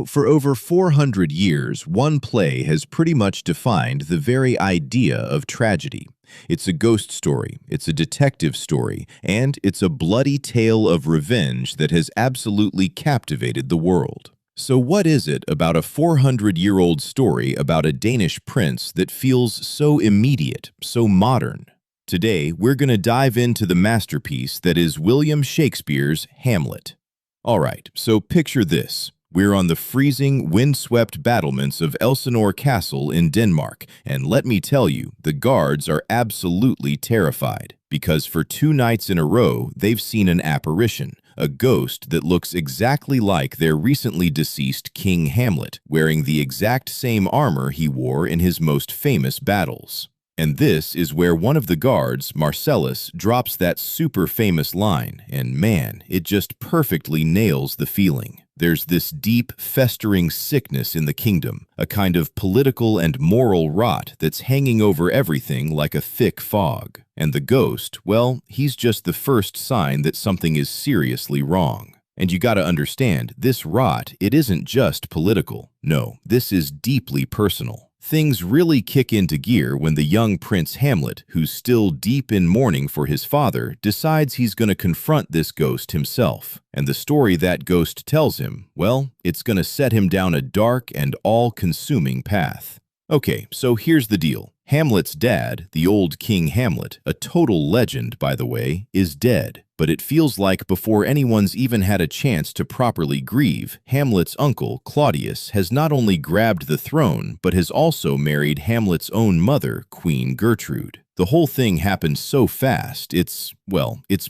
For over 400 years, one play has pretty much defined the very idea of tragedy. It's a ghost story, it's a detective story, and it's a bloody tale of revenge that has absolutely captivated the world. So what is it about a 400-year-old story about a Danish prince that feels so immediate, so modern? Today, we're going to dive into the masterpiece that is William Shakespeare's Hamlet. All right, so picture this. We're on the freezing, windswept battlements of Elsinore Castle in Denmark, and let me tell you, the guards are absolutely terrified, because for 2 nights in a row, they've seen an apparition, a ghost that looks exactly like their recently deceased King Hamlet, wearing the exact same armor he wore in his most famous battles. And this is where one of the guards, Marcellus, drops that super famous line, and man, it just perfectly nails the feeling. There's this deep, festering sickness in the kingdom, a kind of political and moral rot that's hanging over everything like a thick fog. And the ghost, well, he's just the first sign that something is seriously wrong. And you gotta understand, this rot, it isn't just political. No, this is deeply personal. Things really kick into gear when the young Prince Hamlet, who's still deep in mourning for his father, decides he's going to confront this ghost himself. And the story that ghost tells him, well, it's going to set him down a dark and all-consuming path. Okay, so here's the deal. Hamlet's dad, the old King Hamlet, a total legend, by the way, is dead. But it feels like before anyone's even had a chance to properly grieve, Hamlet's uncle, Claudius, has not only grabbed the throne, but has also married Hamlet's own mother, Queen Gertrude. The whole thing happened so fast, it's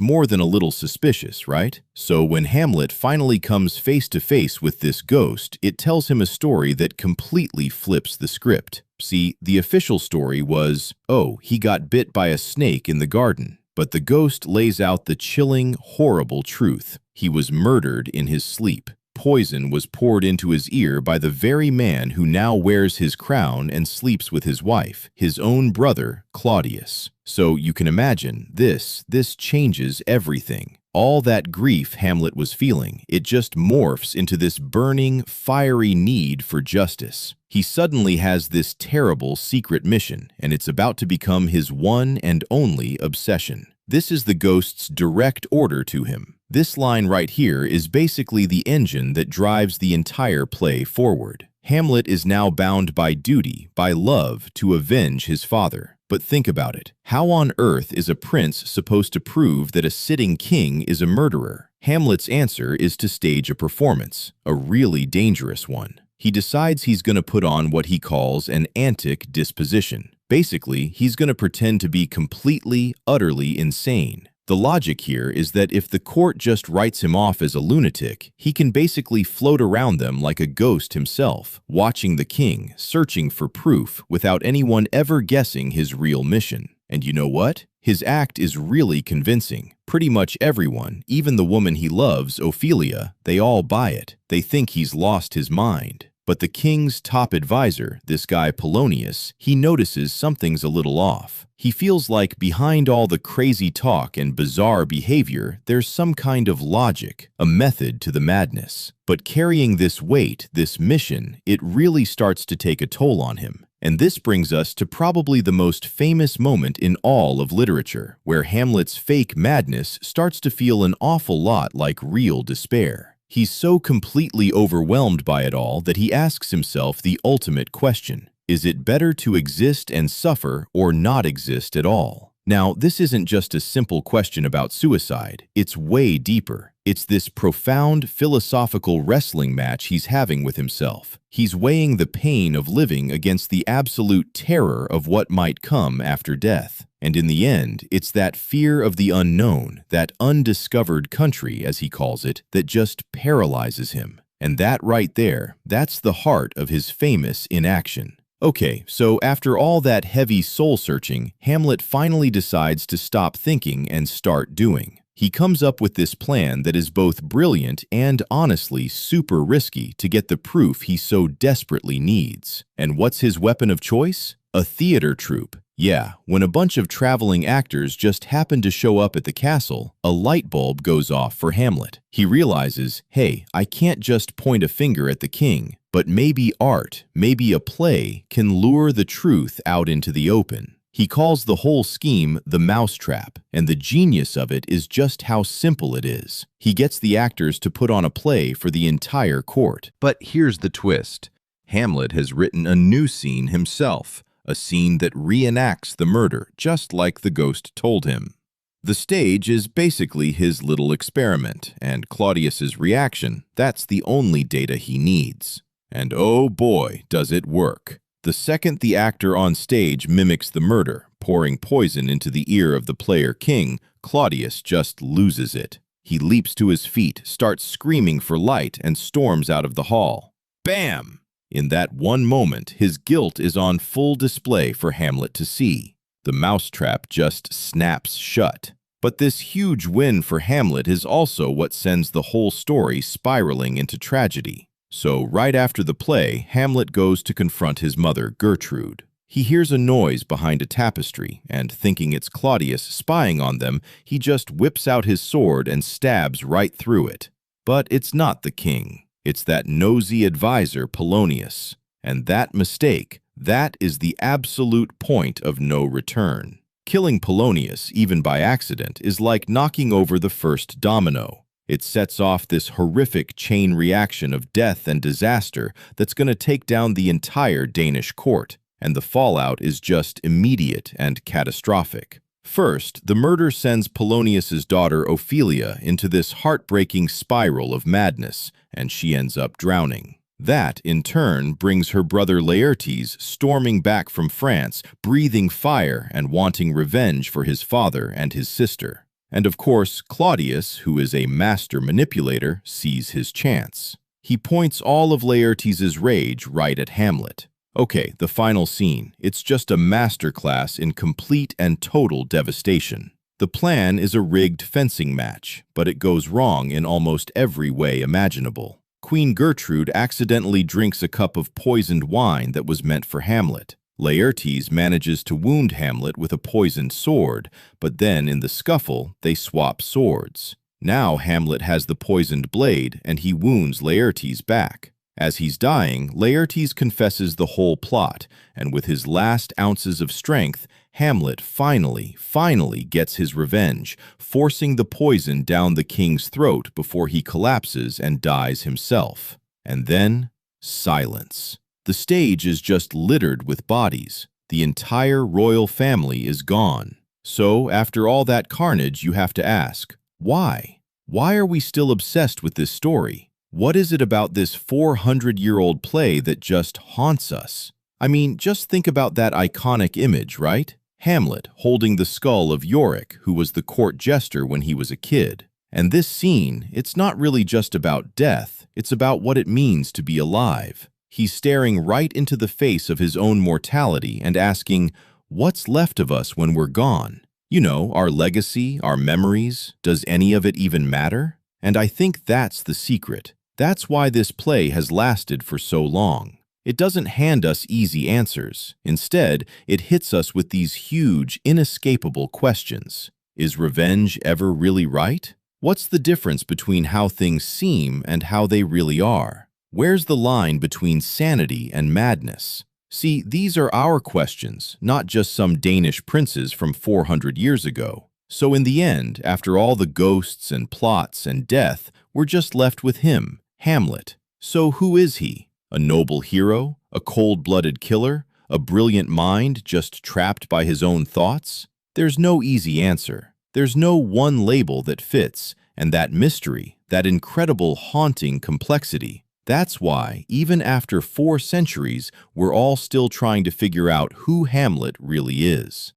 more than a little suspicious, right? So when Hamlet finally comes face to face with this ghost, it tells him a story that completely flips the script. See, the official story was, oh, he got bit by a snake in the garden. But the ghost lays out the chilling, horrible truth. He was murdered in his sleep. Poison was poured into his ear by the very man who now wears his crown and sleeps with his wife, his own brother, Claudius. So you can imagine, this changes everything. All that grief Hamlet was feeling, it just morphs into this burning, fiery need for justice. He suddenly has this terrible secret mission, and it's about to become his one and only obsession. This is the ghost's direct order to him. This line right here is basically the engine that drives the entire play forward. Hamlet is now bound by duty, by love, to avenge his father. But think about it. How on earth is a prince supposed to prove that a sitting king is a murderer? Hamlet's answer is to stage a performance, a really dangerous one. He decides he's going to put on what he calls an antic disposition. Basically, he's going to pretend to be completely, utterly insane. The logic here is that if the court just writes him off as a lunatic, he can basically float around them like a ghost himself, watching the king, searching for proof without anyone ever guessing his real mission. And you know what? His act is really convincing. Pretty much everyone, even the woman he loves, Ophelia, they all buy it. They think he's lost his mind. But the king's top advisor, this guy Polonius, he notices something's a little off. He feels like behind all the crazy talk and bizarre behavior, there's some kind of logic, a method to the madness. But carrying this weight, this mission, it really starts to take a toll on him. And this brings us to probably the most famous moment in all of literature, where Hamlet's fake madness starts to feel an awful lot like real despair. He's so completely overwhelmed by it all that he asks himself the ultimate question. Is it better to exist and suffer or not exist at all? Now, this isn't just a simple question about suicide. It's way deeper. It's this profound philosophical wrestling match he's having with himself. He's weighing the pain of living against the absolute terror of what might come after death. And in the end, it's that fear of the unknown, that undiscovered country, as he calls it, that just paralyzes him. And that right there, that's the heart of his famous inaction. Okay, so after all that heavy soul-searching, Hamlet finally decides to stop thinking and start doing. He comes up with this plan that is both brilliant and honestly super risky to get the proof he so desperately needs. And what's his weapon of choice? A theater troupe. Yeah, when a bunch of traveling actors just happen to show up at the castle, a light bulb goes off for Hamlet. He realizes, hey, I can't just point a finger at the king, but maybe art, maybe a play, can lure the truth out into the open. He calls the whole scheme the mousetrap, and the genius of it is just how simple it is. He gets the actors to put on a play for the entire court. But here's the twist. Hamlet has written a new scene himself, a scene that reenacts the murder, just like the ghost told him. The stage is basically his little experiment, and Claudius's reaction, that's the only data he needs. And oh boy, does it work. The second the actor on stage mimics the murder, pouring poison into the ear of the player king, Claudius just loses it. He leaps to his feet, starts screaming for light, and storms out of the hall. Bam! In that one moment, his guilt is on full display for Hamlet to see. The mousetrap just snaps shut. But this huge win for Hamlet is also what sends the whole story spiraling into tragedy. So right after the play, Hamlet goes to confront his mother, Gertrude. He hears a noise behind a tapestry, and thinking it's Claudius spying on them, he just whips out his sword and stabs right through it. But it's not the king. It's that nosy advisor, Polonius. And that mistake, that is the absolute point of no return. Killing Polonius, even by accident, is like knocking over the first domino. It sets off this horrific chain reaction of death and disaster that's going to take down the entire Danish court, and the fallout is just immediate and catastrophic. First, the murder sends Polonius's daughter Ophelia into this heartbreaking spiral of madness, and she ends up drowning. That, in turn, brings her brother Laertes storming back from France, breathing fire and wanting revenge for his father and his sister. And of course, Claudius, who is a master manipulator, sees his chance. He points all of Laertes' rage right at Hamlet. Okay, the final scene. It's just a masterclass in complete and total devastation. The plan is a rigged fencing match, but it goes wrong in almost every way imaginable. Queen Gertrude accidentally drinks a cup of poisoned wine that was meant for Hamlet. Laertes manages to wound Hamlet with a poisoned sword, but then in the scuffle, they swap swords. Now Hamlet has the poisoned blade, and he wounds Laertes back. As he's dying, Laertes confesses the whole plot, and with his last ounces of strength, Hamlet finally gets his revenge, forcing the poison down the king's throat before he collapses and dies himself. And then, silence. The stage is just littered with bodies. The entire royal family is gone. So, after all that carnage, you have to ask, why? Why are we still obsessed with this story? What is it about this 400-year-old play that just haunts us? I mean, just think about that iconic image, right? Hamlet holding the skull of Yorick, who was the court jester when he was a kid. And this scene, it's not really just about death, it's about what it means to be alive. He's staring right into the face of his own mortality and asking, what's left of us when we're gone? You know, our legacy, our memories, does any of it even matter? And I think that's the secret. That's why this play has lasted for so long. It doesn't hand us easy answers. Instead, it hits us with these huge, inescapable questions. Is revenge ever really right? What's the difference between how things seem and how they really are? Where's the line between sanity and madness? See, these are our questions, not just some Danish princes from 400 years ago. So in the end, after all the ghosts and plots and death, we're just left with him, Hamlet. So who is he? A noble hero? A cold-blooded killer? A brilliant mind just trapped by his own thoughts? There's no easy answer. There's no one label that fits, and that mystery, that incredible haunting complexity, that's why, even after 4 centuries, we're all still trying to figure out who Hamlet really is.